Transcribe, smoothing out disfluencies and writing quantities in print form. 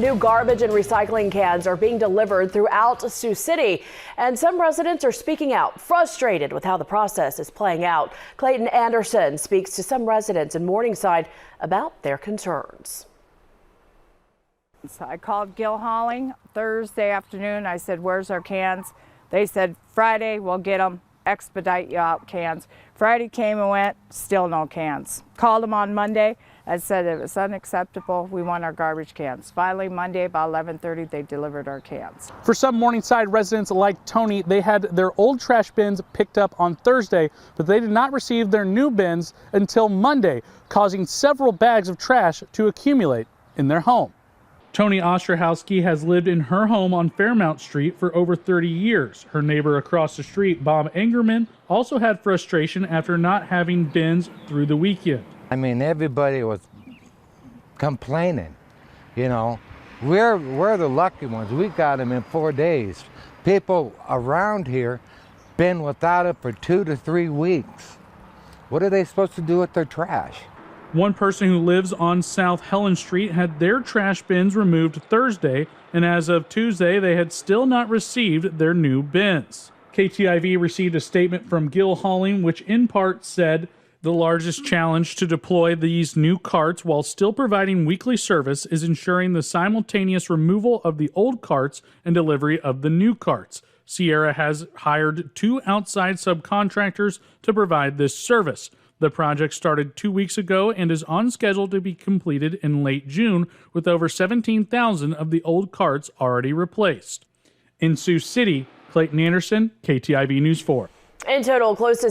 New garbage and recycling cans are being delivered throughout Sioux City, and some residents are speaking out, frustrated with how the process is playing out. Clayton Anderson speaks to some residents in Morningside about their concerns. So I called Gil Hauling Thursday afternoon. I said, "Where's our cans?" They said, "Friday, we'll get them. Expedite you out cans." Friday came and went, still no cans. Called them on Monday. I said it was unacceptable. We want our garbage cans. Finally, Monday about 11:30, they delivered our cans. For some Morningside residents like Tony, they had their old trash bins picked up on Thursday, but they did not receive their new bins until Monday, causing several bags of trash to accumulate in their home. Tony Osterhowski has lived in her home on Fairmount Street for over 30 years. Her neighbor across the street, Bob Engerman, also had frustration after not having bins through the weekend. I mean, everybody was complaining, you know. We're the lucky ones. We got them in 4 days. People around here been without it for 2 to 3 weeks. What are they supposed to do with their trash? One person who lives on South Helen Street had their trash bins removed Thursday, and as of Tuesday, they had still not received their new bins. KTIV received a statement from Gil Hauling, which in part said, "The largest challenge to deploy these new carts while still providing weekly service is ensuring the simultaneous removal of the old carts and delivery of the new carts. Sierra has hired 2 outside subcontractors to provide this service. The project started 2 weeks ago and is on schedule to be completed in late June, with over 17,000 of the old carts already replaced." In Sioux City, Clayton Anderson, KTIV News 4. In total, close to